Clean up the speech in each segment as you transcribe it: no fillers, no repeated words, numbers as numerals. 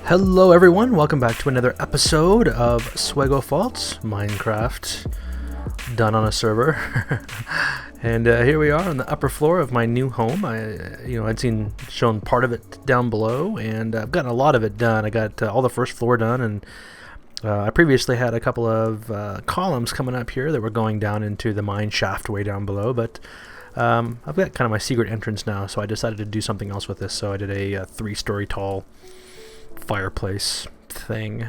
Hello everyone, welcome back to another episode of SuegoFaults, Minecraft done on a server. And here we are on the upper floor of my new home. I'd shown part of it down below, and I've gotten a lot of it done. I got all the first floor done, and I previously had a couple of columns coming up here that were going down into the mine shaft way down below, but I've got kind of my secret entrance now, so I decided to do something else with this. So I did a 3-story tall fireplace thing,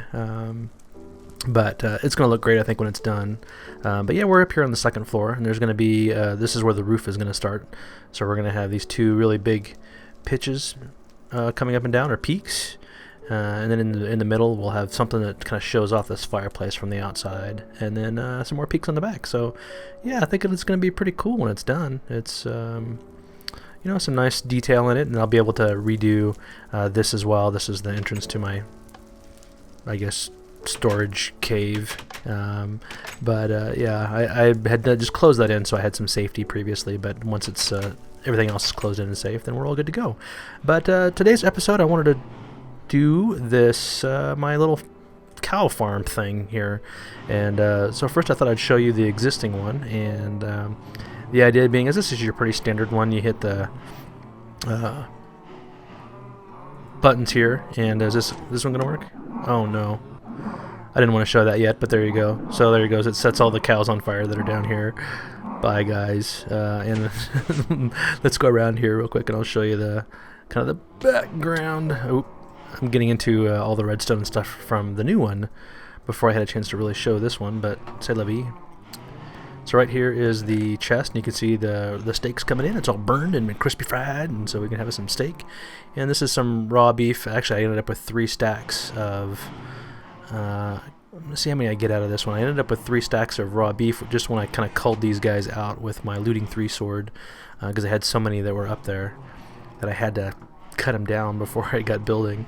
but it's going to look great, I think, when it's done. But yeah, we're up here on the second floor, and there's going to be this is where the roof is going to start. So we're going to have these two really big pitches coming up and down, or peaks, and then in the middle we'll have something that kind of shows off this fireplace from the outside, and then some more peaks on the back. So yeah, I think it's going to be pretty cool when it's done. It's some nice detail in it, and I'll be able to redo this as well. This is the entrance to my, I guess, storage cave. Yeah, I had just closed that in, so I had some safety previously, but once it's everything else is closed in and safe, then we're all good to go. But today's episode, I wanted to do this my little cow farm thing here, and so first I thought I'd show you the existing one, and the idea being is this is your pretty standard one. You hit the buttons here, and is this one gonna work? Oh no, I didn't want to show that yet, but there you go. So there it goes. It sets all the cows on fire that are down here. Bye guys. And let's go around here real quick, and I'll show you the kind of the background. Oh, I'm getting into all the redstone stuff from the new one before I had a chance to really show this one, but c'est la vie. So right here is the chest, and you can see the steaks coming in. It's all burned and crispy fried, and so we can have some steak. And this is some raw beef. Actually, I ended up with 3 stacks of let's see how many I get out of this one. I ended up with 3 stacks of raw beef just when I kind of culled these guys out with my looting 3 sword, because I had so many that were up there that I had to cut them down before I got building.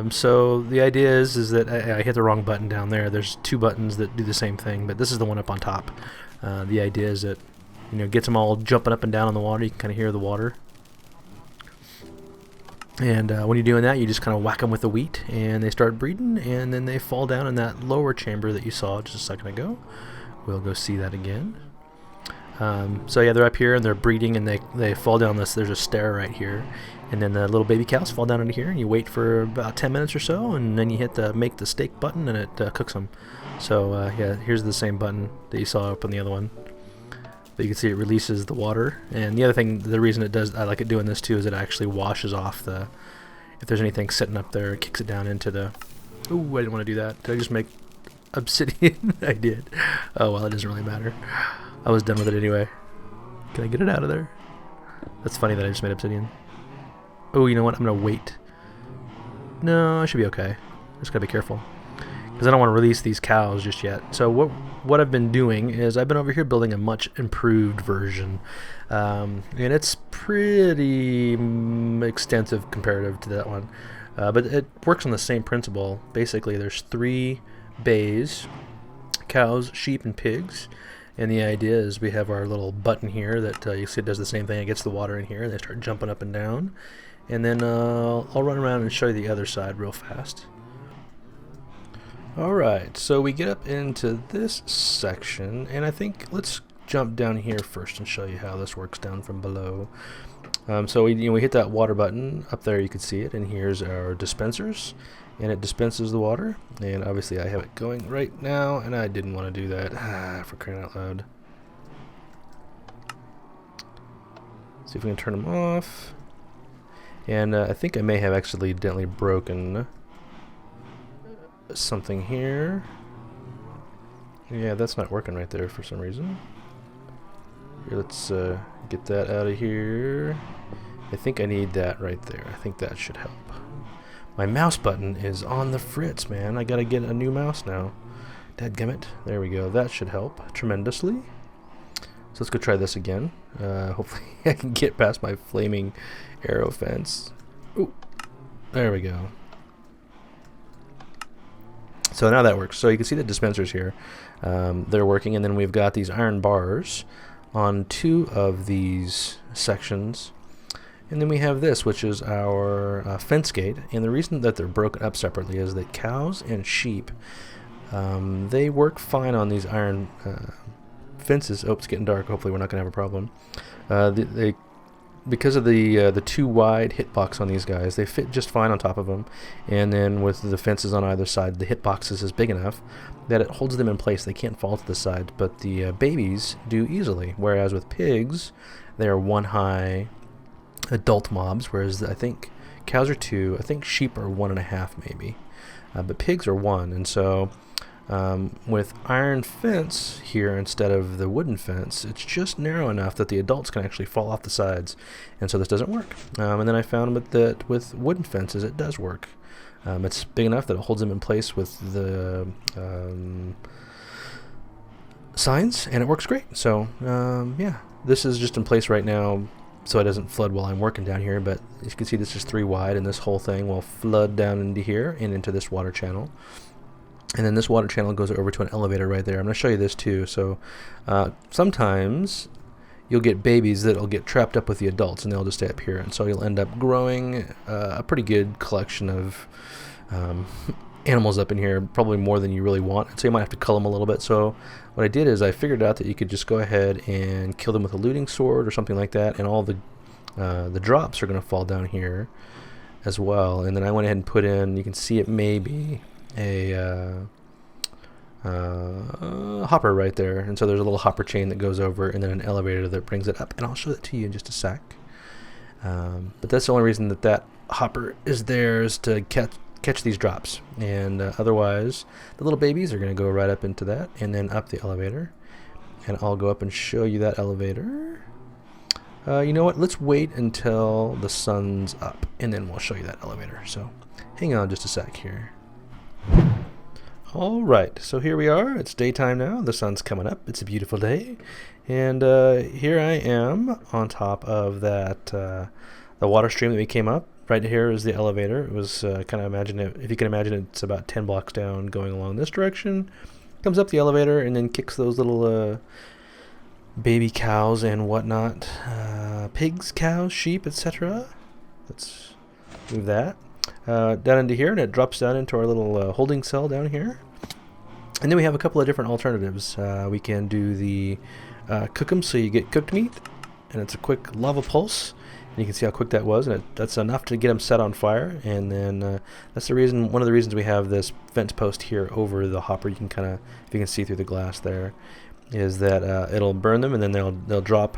So the idea is that I hit the wrong button down there. There's 2 buttons that do the same thing, but this is the one up on top. The idea is that, gets them all jumping up and down on the water. You can kind of hear the water. And when you're doing that, you just kind of whack them with the wheat, and they start breeding, and then they fall down in that lower chamber that you saw just a second ago. We'll go see that again. So yeah, they're up here, and they're breeding, and they fall down this. There's a stair right here. And then the little baby cows fall down into here, and you wait for about 10 minutes or so, and then you hit the make the steak button, and it cooks them. So yeah, here's the same button that you saw up on the other one. But you can see it releases the water. And the other thing, the reason it does, I like it doing this too, is it actually washes off if there's anything sitting up there, it kicks it down into the. Ooh, I didn't want to do that. Did I just make obsidian? I did. Oh well, it doesn't really matter. I was done with it anyway. Can I get it out of there? That's funny that I just made obsidian. Oh, you know what? I'm going to wait. No, I should be okay. Just got to be careful, because I don't want to release these cows just yet. So what I've been doing is I've been over here building a much improved version. And it's pretty extensive comparative to that one. But it works on the same principle. Basically, there's 3 bays: cows, sheep, and pigs. And the idea is we have our little button here that you see it does the same thing. It gets the water in here, and they start jumping up and down. And then I'll run around and show you the other side real fast. Alright, so we get up into this section, and I think let's jump down here first and show you how this works down from below. So we hit that water button up there, you can see it, and here's our dispensers, and it dispenses the water. And obviously I have it going right now, and I didn't want to do that. For crying out loud. See if we can turn them off. And I think I may have accidentally broken something here. Yeah, that's not working right there for some reason. Here, let's get that out of here. I think I need that right there. I think that should help. My mouse button is on the fritz, man. I gotta get a new mouse now. Dadgummit. There we go. That should help tremendously. So let's go try this again. Hopefully I can get past my flaming arrow fence. Ooh, there we go. So now that works. So you can see the dispensers here. They're working, and then we've got these iron bars on 2 of these sections. And then we have this, which is our fence gate. And the reason that they're broken up separately is that cows and sheep, they work fine on these iron fences. Oh, it's getting dark. Hopefully we're not going to have a problem. Because of the too wide hitbox on these guys, they fit just fine on top of them. And then with the fences on either side, the hitbox is big enough that it holds them in place. They can't fall to the side, but the babies do easily. Whereas with pigs, they are 1 high adult mobs, whereas I think cows are 2. I think sheep are 1.5 maybe, but pigs are 1. And so with iron fence here instead of the wooden fence, it's just narrow enough that the adults can actually fall off the sides, and so this doesn't work. And then I found that with wooden fences it does work. It's big enough that it holds them in place with the signs, and it works great. So yeah, this is just in place right now so it doesn't flood while I'm working down here, but as you can see, this is 3 wide, and this whole thing will flood down into here and into this water channel. And then this water channel goes over to an elevator right there. I'm going to show you this too. So sometimes you'll get babies that'll get trapped up with the adults, and they'll just stay up here, and so you'll end up growing a pretty good collection of animals up in here, probably more than you really want, so you might have to cull them a little bit. So what I did is I figured out that you could just go ahead and kill them with a looting sword or something like that, and all the drops are going to fall down here as well. And then I went ahead and put in, you can see it maybe a hopper right there, and so there's a little hopper chain that goes over, and then an elevator that brings it up, and I'll show that to you in just a sec. But that's the only reason that hopper is there, is to catch these drops, and otherwise the little babies are going to go right up into that and then up the elevator, and I'll go up and show you that elevator. You know what, let's wait until the sun's up and then we'll show you that elevator, so hang on just a sec here. Alright, so here we are. It's daytime now. The sun's coming up. It's a beautiful day. And here I am on top of that the water stream that we came up. Right here is the elevator. It was kind of, imagine it, if you can imagine, it's about 10 blocks down going along this direction. Comes up the elevator and then kicks those little baby cows and whatnot. Pigs, cows, sheep, etc. Let's move that. Down into here, and it drops down into our little holding cell down here. And then we have a couple of different alternatives. We can do the cook 'em, so you get cooked meat, and it's a quick lava pulse, and you can see how quick that was, and that's enough to get them set on fire. And then that's the reason, one of the reasons we have this fence post here over the hopper. You can kind of, if you can see through the glass there, is that it'll burn them, and then they'll drop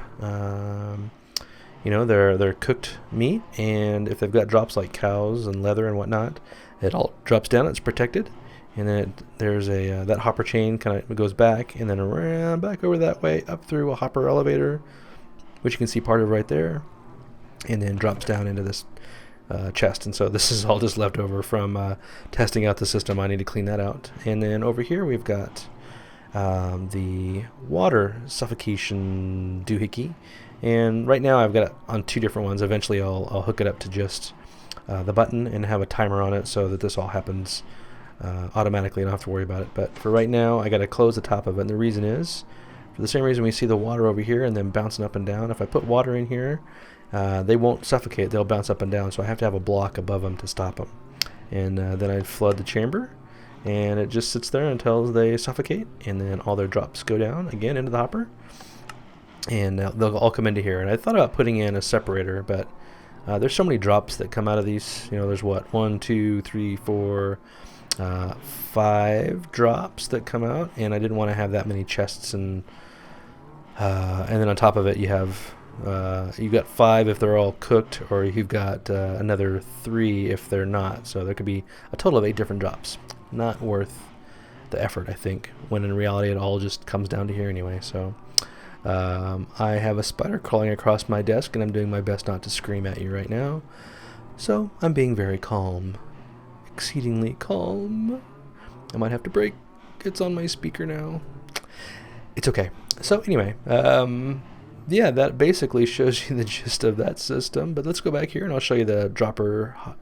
you know, their cooked meat, and if they've got drops like cows and leather and whatnot, it all drops down. It's protected, and then there's a that hopper chain kind of goes back and then around back over that way up through a hopper elevator, which you can see part of right there, and then drops down into this chest. And so this is all just left over from testing out the system. I need to clean that out. And then over here we've got the water suffocation doohickey. And right now I've got it on 2 different ones. Eventually I'll hook it up to just the button and have a timer on it so that this all happens automatically. I don't have to worry about it. But for right now, I got to close the top of it. And the reason is, for the same reason we see the water over here and then bouncing up and down. If I put water in here, they won't suffocate. They'll bounce up and down. So I have to have a block above them to stop them. And then I flood the chamber, and it just sits there until they suffocate. And then all their drops go down again into the hopper. And they'll all come into here. And I thought about putting in a separator, but there's so many drops that come out of these. You know, there's what, 1, 2, 3, 4, 5 drops that come out, and I didn't want to have that many chests. And then on top of it, you have you've got 5 if they're all cooked, or you've got another 3 if they're not. So there could be a total of 8 different drops. Not worth the effort, I think, when in reality it all just comes down to here anyway. So I have a spider crawling across my desk, and I'm doing my best not to scream at you right now. So I'm being very calm. Exceedingly calm. I might have to break. It's on my speaker now. It's okay. So anyway, yeah, that basically shows you the gist of that system. But let's go back here, and I'll show you the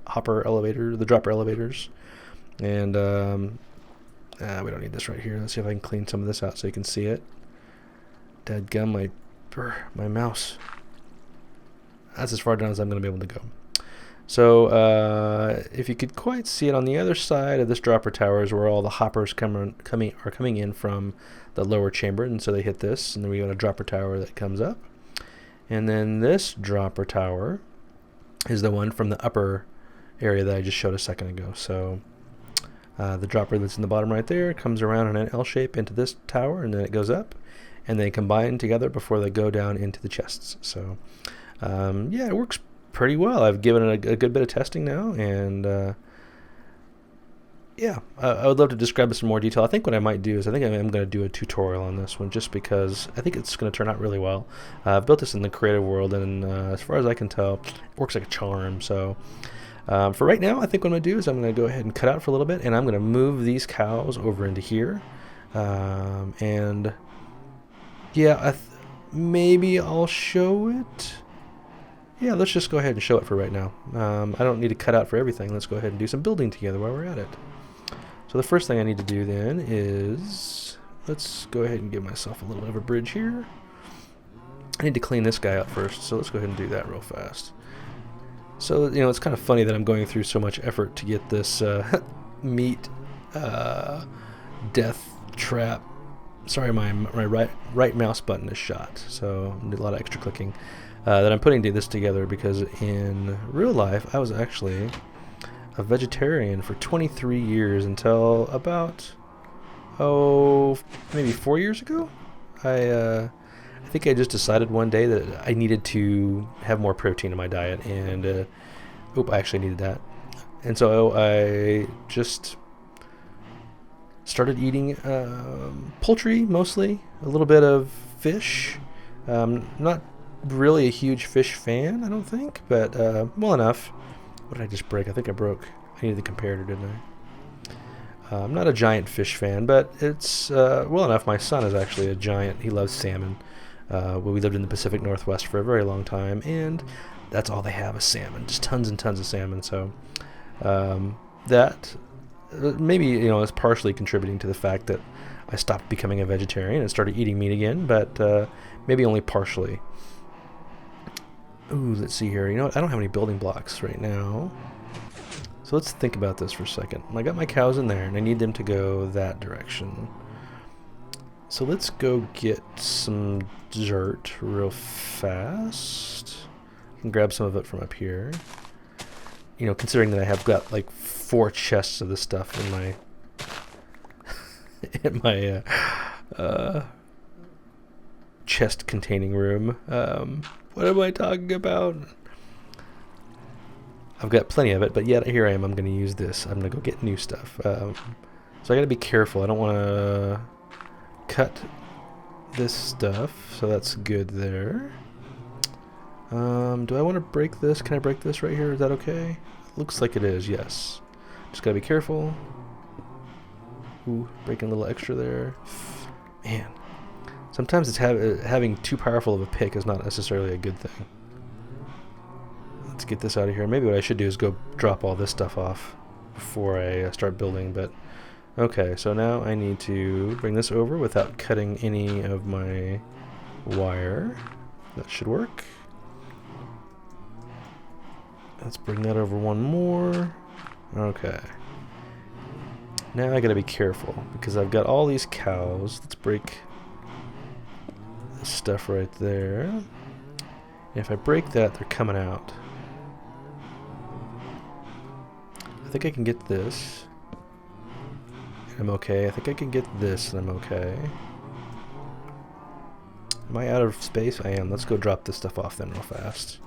hopper elevator, the dropper elevators. And we don't need this right here. Let's see if I can clean some of this out so you can see it. Dadgum, my Dropper, my mouse. That's as far down as I'm going to be able to go. So if you could quite see it, on the other side of this dropper tower is where all the hoppers are coming in from the lower chamber, and so they hit this, and then we got a dropper tower that comes up. And then this dropper tower is the one from the upper area that I just showed a second ago. So the dropper that's in the bottom right there comes around in an L shape into this tower, and then it goes up, and they combine together before they go down into the chests. So yeah, it works pretty well. I've given it a good bit of testing now, and yeah, I would love to describe this in more detail. I think what I might do is I think I'm going to do a tutorial on this one, just because I think it's going to turn out really well. I've built this in the creative world, and as far as I can tell, it works like a charm. So for right now, I think what I'm going to do is I'm going to go ahead and cut out for a little bit, and I'm going to move these cows over into here. And yeah, maybe I'll show it. Yeah, let's just go ahead and show it for right now. I don't need to cut out for everything. Let's go ahead and do some building together while we're at it. So the first thing I need to do then is, let's go ahead and give myself a little bit of a bridge here. I need to clean this guy out first, so let's go ahead and do that real fast. So, you know, it's kind of funny that I'm going through so much effort to get this meat death trap. Sorry, my right mouse button is shot, so I did a lot of extra clicking. That I'm putting this together because in real life I was actually a vegetarian for 23 years until about maybe 4 years ago. I think I just decided one day that I needed to have more protein in my diet, and I actually needed that, and so I just started eating poultry, mostly a little bit of fish. Not really a huge fish fan, I don't think, but well enough. What did I just break? I think I needed the comparator, didn't I? I'm not a giant fish fan, but it's well enough. My son is actually a giant. He loves salmon. We lived in the Pacific Northwest for a very long time, and that's all they have is salmon, just tons and tons of salmon. So that maybe, you know, is partially contributing to the fact that I stopped becoming a vegetarian and started eating meat again, but maybe only partially. Ooh, let's see here. You know what? I don't have any building blocks right now. So let's think about this for a second. I got my cows in there, and I need them to go that direction. So let's go get some dirt real fast. I can grab some of it from up here. You know, considering that I have got like 4 chests of this stuff in my chest containing room. What am I talking about? I've got plenty of it, but yet here I am. I'm going to use this. I'm going to go get new stuff. So I got to be careful. I don't want to cut this stuff, so that's good there. Do I want to break this? Can I break this right here? Is that okay? Looks like it is, yes. Just got to be careful. Ooh, breaking a little extra there. Man. Sometimes it's having too powerful of a pick is not necessarily a good thing. Let's get this out of here. Maybe what I should do is go drop all this stuff off before I start building, but okay, so now I need to bring this over without cutting any of my wire. That should work. Let's bring that over one more. Okay. Now I gotta be careful because I've got all these cows. Let's break this stuff right there. And if I break that, they're coming out. I think I can get this. I'm okay. I think I can get this and I'm okay. Am I out of space? I am. Let's go drop this stuff off then real fast.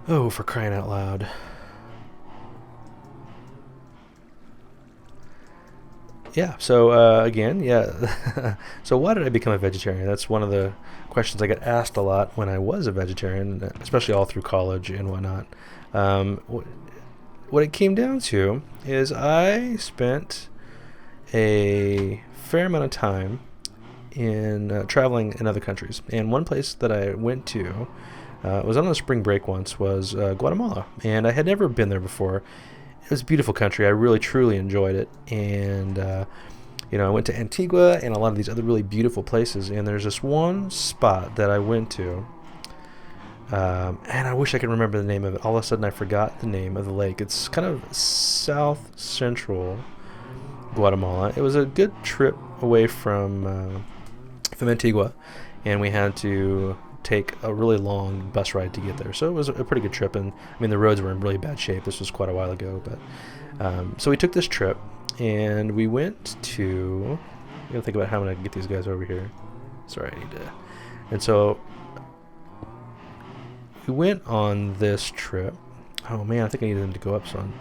Oh, for crying out loud. Yeah, so again, yeah. So why did I become a vegetarian? That's one of the questions I get asked a lot when I was a vegetarian, especially all through college and whatnot. What it came down to is I spent a fair amount of time in traveling in other countries. And one place that I went to, was on a spring break once, was Guatemala. And I had never been there before. It was a beautiful country. I really, truly enjoyed it. And I went to Antigua and a lot of these other really beautiful places, and there's this one spot that I went to, and I wish I could remember the name of it. All of a sudden I forgot the name of the lake. It's kind of south central Guatemala. It was a good trip away from Antigua, and we had to take a really long bus ride to get there. So it was a pretty good trip, and I mean the roads were in really bad shape. This was quite a while ago, but so we took this trip, and we went to. I gotta think about how I'm gonna get these guys over here. Sorry, I need to. And so we went on this trip. Oh man, I think I needed them to go up some.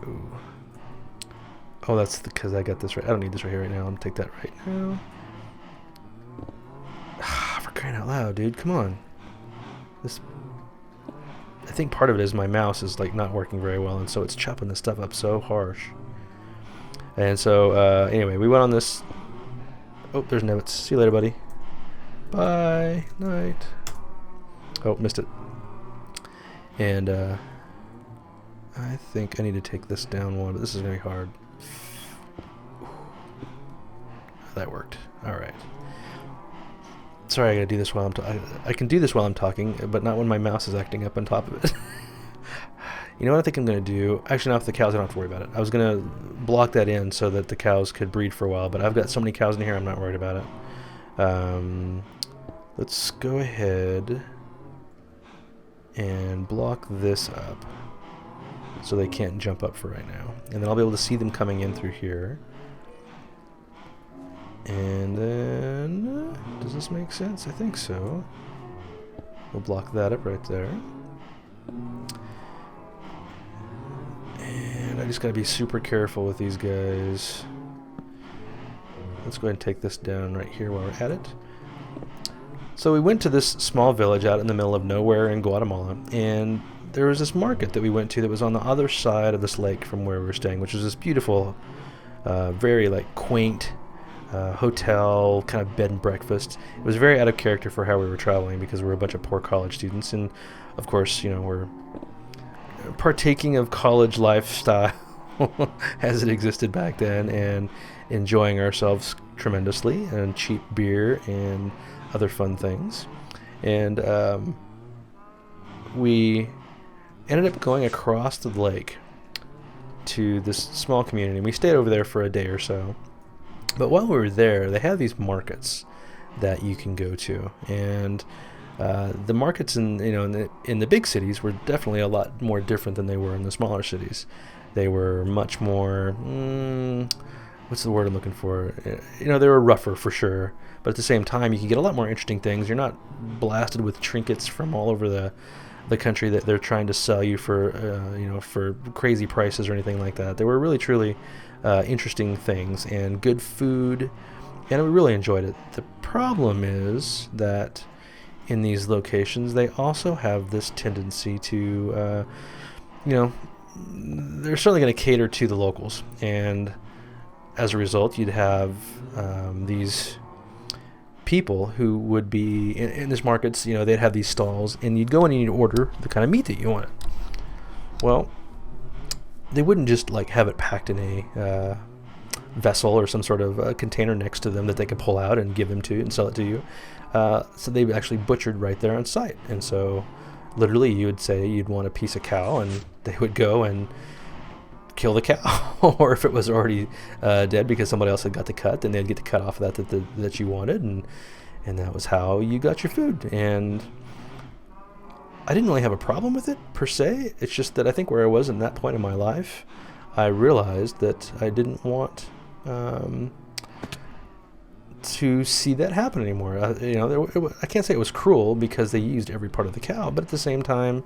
Ooh. Oh, that's because I got this right. I don't need this right here right now. I'm gonna take that right now. For crying out loud, dude, come on. This. I think part of it is my mouse is like not working very well, and so it's chopping this stuff up so harsh. And so anyway, we went on this. Oh, there's Nevitz. See you later, buddy. Bye. Night. Oh, missed it. And I think I need to take this down one, but this is gonna be hard. That worked. All right. Sorry, I gotta do this while I can do this while I'm talking, but not when my mouse is acting up on top of it. You know what I think I'm gonna do? Actually, not for the cows. I don't have to worry about it. I was gonna block that in so that the cows could breed for a while, but I've got so many cows in here, I'm not worried about it. Let's go ahead and block this up so they can't jump up for right now, and then I'll be able to see them coming in through here. And then, does this make sense? I think so. We'll block that up right there. And I just gotta be super careful with these guys. Let's go ahead and take this down right here while we're at it. So we went to this small village out in the middle of nowhere in Guatemala, and there was this market that we went to that was on the other side of this lake from where we were staying, which was this beautiful, very like quaint hotel kind of bed and breakfast. It was very out of character for how we were traveling because we were a bunch of poor college students, and of course, we're partaking of college lifestyle as it existed back then and enjoying ourselves tremendously, and cheap beer and other fun things. And we ended up going across the lake to this small community, and we stayed over there for a day or so. But while we were there, they have these markets that you can go to, and the markets in the big cities were definitely a lot more different than they were in the smaller cities. They were much more what's the word I'm looking for? They were rougher for sure, but at the same time, you can get a lot more interesting things. You're not blasted with trinkets from all over the country that they're trying to sell you for for crazy prices or anything like that. They were really truly interesting things and good food, and we really enjoyed it. The problem is that in these locations they also have this tendency to they're certainly going to cater to the locals, and as a result you'd have these people who would be in these markets. They'd have these stalls, and you'd go in and you'd order the kind of meat that you wanted. Well, they wouldn't just like have it packed in a vessel or some sort of container next to them that they could pull out and give them to you and sell it to you. So they actually butchered right there on site. And so literally you would say you'd want a piece of cow, and they would go and kill the cow. Or if it was already dead because somebody else had got the cut, then they'd get the cut off of that you wanted, and that was how you got your food. And I didn't really have a problem with it per se. It's just that I think where I was in that point in my life, I realized that I didn't want to see that happen anymore. I can't say it was cruel because they used every part of the cow, but at the same time,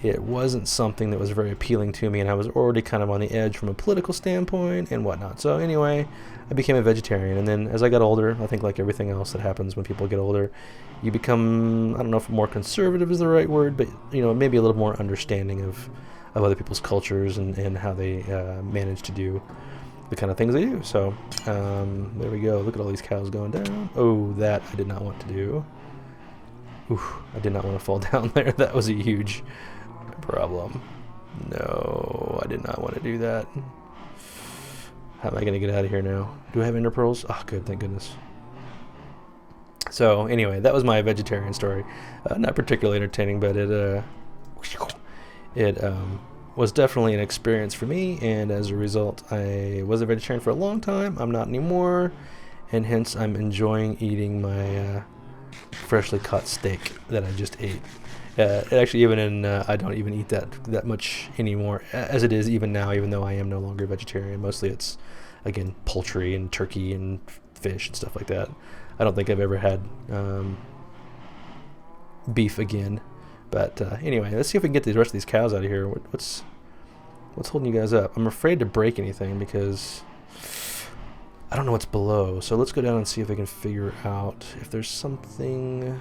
it wasn't something that was very appealing to me, and I was already kind of on the edge from a political standpoint and whatnot. So anyway, I became a vegetarian, and then as I got older, I think like everything else that happens when people get older, you become, I don't know if more conservative is the right word, but maybe a little more understanding of other people's cultures and how they manage to do the kind of things they do. So there we go. Look at all these cows going down. Oh, that I did not want to do. Oof, I did not want to fall down there. That was a huge problem. No, I did not want to do that. How am I going to get out of here now? Do I have ender pearls? Oh, good, thank goodness. So anyway, that was my vegetarian story. Not particularly entertaining, but it was definitely an experience for me, and as a result, I was a vegetarian for a long time. I'm not anymore, and hence I'm enjoying eating my freshly caught steak that I just ate. Actually, even in I don't even eat that much anymore, as it is even now, even though I am no longer vegetarian. Mostly it's, again, poultry and turkey and fish and stuff like that. I don't think I've ever had beef again. But anyway, let's see if we can get the rest of these cows out of here. What's holding you guys up? I'm afraid to break anything because I don't know what's below. So let's go down and see if we can figure out if there's something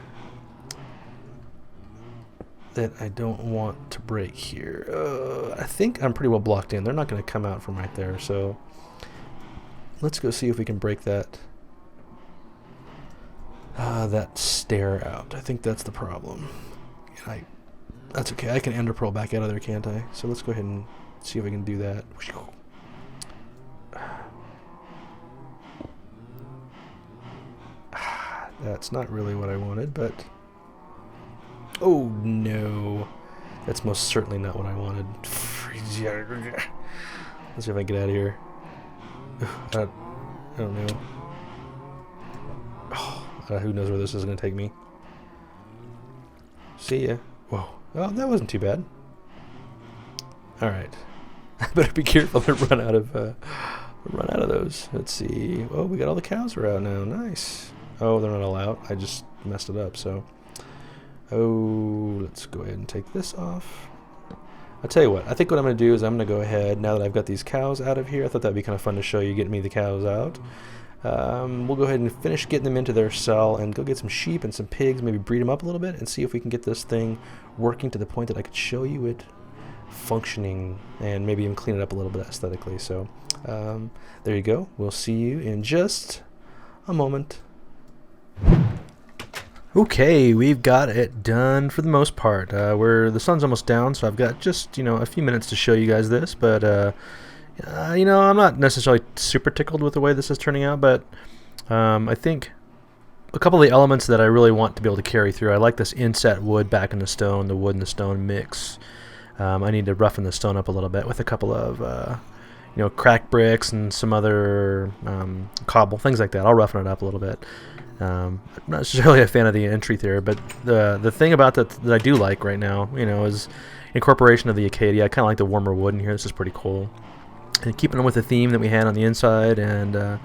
that I don't want to break here. I think I'm pretty well blocked in. They're not going to come out from right there. So let's go see if we can break that stair out. I think that's the problem. And that's okay. I can ender pearl back out of there, can't I? So let's go ahead and see if we can do that. That's not really what I wanted, but oh no, that's most certainly not what I wanted. Let's see if I can get out of here. I don't know. Who knows where this is going to take me. See ya. Whoa. Oh, that wasn't too bad. Alright. I better be careful to run out of those. Let's see. Oh, we got all the cows are out now. Nice. Oh, they're not all out. I just messed it up, so. Oh, let's go ahead and take this off. I'll tell you what. I think what I'm going to do is I'm going to go ahead, now that I've got these cows out of here. I thought that'd be kind of fun to show you, getting me the cows out. We'll go ahead and finish getting them into their cell and go get some sheep and some pigs, maybe breed them up a little bit and see if we can get this thing working to the point that I could show you it functioning and maybe even clean it up a little bit aesthetically. So there you go. We'll see you in just a moment. Okay, we've got it done for the most part. The sun's almost down, so I've got just a few minutes to show you guys this, but I'm not necessarily super tickled with the way this is turning out, but I think a couple of the elements that I really want to be able to carry through. I like this inset wood back in the stone, the wood and the stone mix. I need to roughen the stone up a little bit with a couple of cracked bricks and some other cobble, things like that. I'll roughen it up a little bit. I'm not necessarily a fan of the entry there, but the thing about that I do like right now, is incorporation of the Acadia. I kind of like the warmer wood in here. This is pretty cool. And keeping on with the theme that we had on the inside and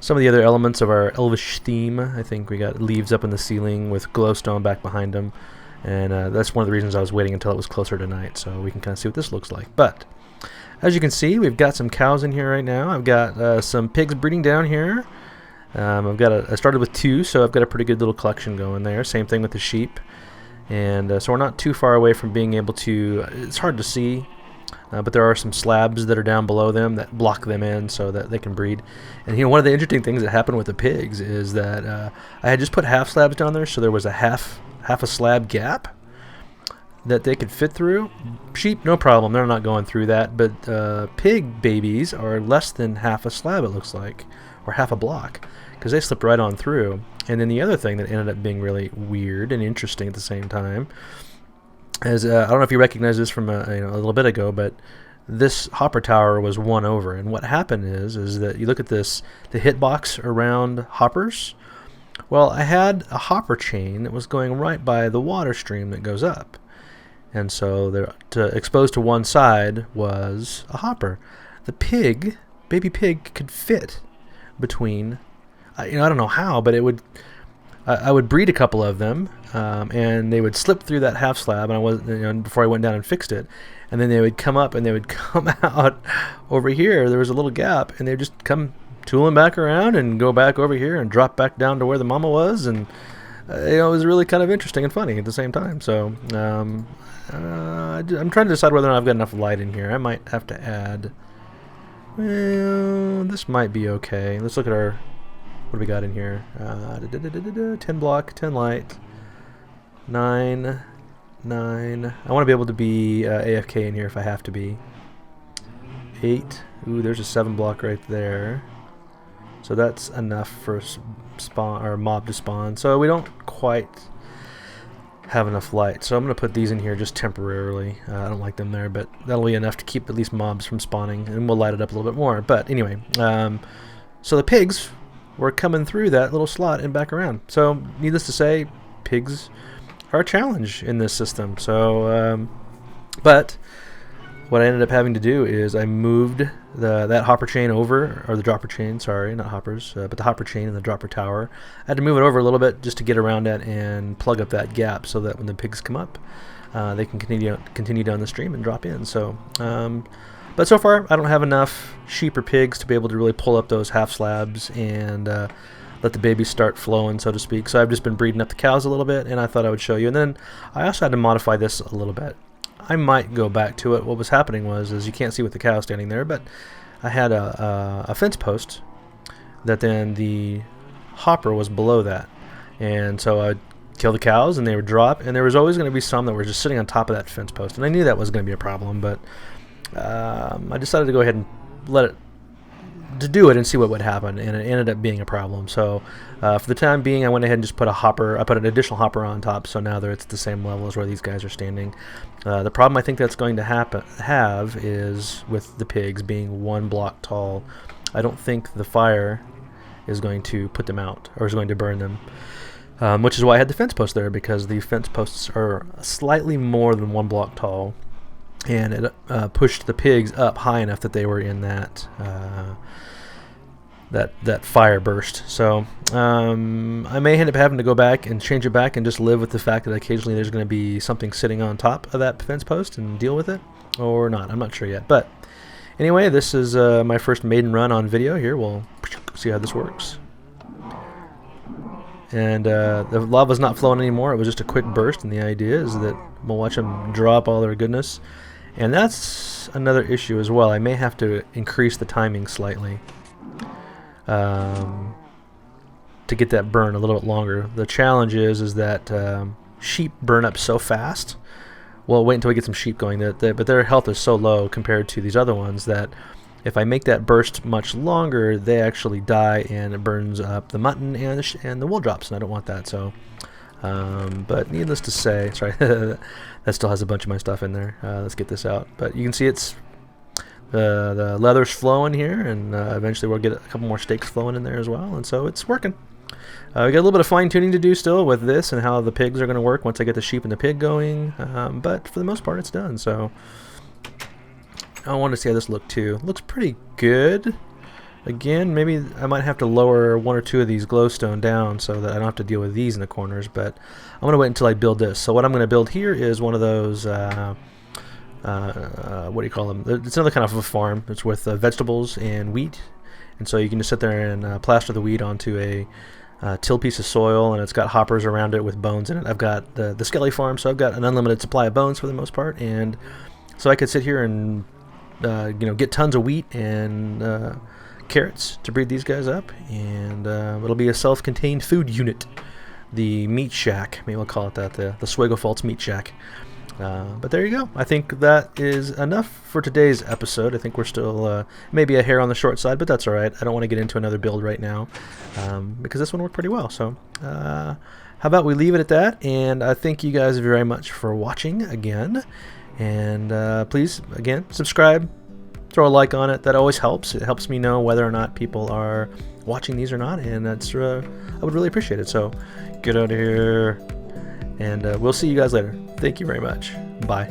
some of the other elements of our elvish theme. I think we got leaves up in the ceiling with glowstone back behind them. And that's one of the reasons I was waiting until it was closer to night so we can kind of see what this looks like. But as you can see, we've got some cows in here right now. I've got some pigs breeding down here. I started with 2, so I've got a pretty good little collection going there. Same thing with the sheep. And so we're not too far away from being able to, it's hard to see, but there are some slabs that are down below them that block them in so that they can breed. And one of the interesting things that happened with the pigs is that I had just put half slabs down there, so there was a half a slab gap that they could fit through. Sheep, no problem, they're not going through that, but pig babies are less than half a slab, it looks like, or half a block, because they slipped right on through. And then the other thing that ended up being really weird and interesting at the same time is, I don't know if you recognize this from a little bit ago, but this hopper tower was won over. And what happened is that you look at this, the hitbox around hoppers. Well, I had a hopper chain that was going right by the water stream that goes up. And so exposed to one side was a hopper. The baby pig could fit between, I don't know how, but I would breed a couple of them, and they would slip through that half slab, and I wasn't, before I went down and fixed it, and then they would come up and they would come out over here. There was a little gap, and they would just come tooling back around and go back over here and drop back down to where the mama was, and it was really kind of interesting and funny at the same time. So I'm trying to decide whether or not I've got enough light in here. I might have to add. Well, this might be okay. Let's look at what do we got in here? 10 block, 10 light, 9. I want to be able to be AFK in here if I have to be. 8. Ooh, there's a 7 block right there. So that's enough for spawn or mob to spawn. So we don't quite have enough light. So I'm going to put these in here just temporarily. I don't like them there, but that'll be enough to keep at least mobs from spawning, and we'll light it up a little bit more. But anyway, so the pigs were coming through that little slot and back around. So needless to say, pigs are a challenge in this system. So, but what I ended up having to do is I moved that hopper chain over, or the dropper chain, sorry, not hoppers, but the hopper chain and the dropper tower. I had to move it over a little bit just to get around it and plug up that gap so that when the pigs come up, they can continue down the stream and drop in. So, but so far I don't have enough sheep or pigs to be able to really pull up those half slabs and let the babies start flowing, so to speak. So I've just been breeding up the cows a little bit, and I thought I would show you. And then I also had to modify this a little bit. I might go back to it. What was happening is you can't see with the cow standing there, but I had a fence post that then the hopper was below that. And so I'd kill the cows and they would drop, and there was always going to be some that were just sitting on top of that fence post. And I knew that was going to be a problem, but I decided to go ahead and do it and see what would happen, and it ended up being a problem. So for the time being, I went ahead and just put I put an additional hopper on top, so now it's the same level as where these guys are standing. The problem I think that's going to have is with the pigs being 1 block tall. I don't think the fire is going to put them out, or is going to burn them, which is why I had the fence post there, because the fence posts are slightly more than 1 block tall, and it pushed the pigs up high enough that they were in that that fire burst. So I may end up having to go back and change it back and just live with the fact that occasionally there's going to be something sitting on top of that fence post and deal with it, or not. I'm not sure yet. But anyway, this is my first maiden run on video here. We'll see how this works. And the lava's not flowing anymore. It was just a quick burst, and the idea is that we'll watch them drop all their goodness. And that's another issue as well. I may have to increase the timing slightly to get that burn a little bit longer. The challenge is that sheep burn up so fast. Well, wait until we get some sheep going. But their health is so low compared to these other ones that if I make that burst much longer, they actually die, and it burns up the mutton and the wool drops, and I don't want that. So, but needless to say, sorry, that still has a bunch of my stuff in there. Let's get this out. But you can see it's the leather's flowing here, and eventually we'll get a couple more steaks flowing in there as well, and so it's working. We got a little bit of fine tuning to do still with this and how the pigs are going to work once I get the sheep and the pig going, but for the most part it's done. So I want to see how this looks too. Looks pretty good. Again, maybe I might have to lower 1 or 2 of these glowstone down so that I don't have to deal with these in the corners, but I'm going to wait until I build this. So what I'm going to build here is one of those what do you call them? It's another kind of a farm. It's with vegetables and wheat, and so you can just sit there and plaster the wheat onto a tilled piece of soil, and it's got hoppers around it with bones in it. I've got the Skelly farm, so I've got an unlimited supply of bones for the most part, and so I could sit here and get tons of wheat and carrots to breed these guys up, and it'll be a self-contained food unit. The meat shack, maybe we'll call it that, the SuegoFaults meat shack. But there you go. I think that is enough for today's episode. I think we're still maybe a hair on the short side, but that's alright. I don't want to get into another build right now because this one worked pretty well. So how about we leave it at that, and I thank you guys very much for watching again. And please, again, subscribe, throw a like on it. That always helps. It helps me know whether or not people are watching these or not, and that's I would really appreciate it. So get out of here, and we'll see you guys later. Thank you very much. Bye.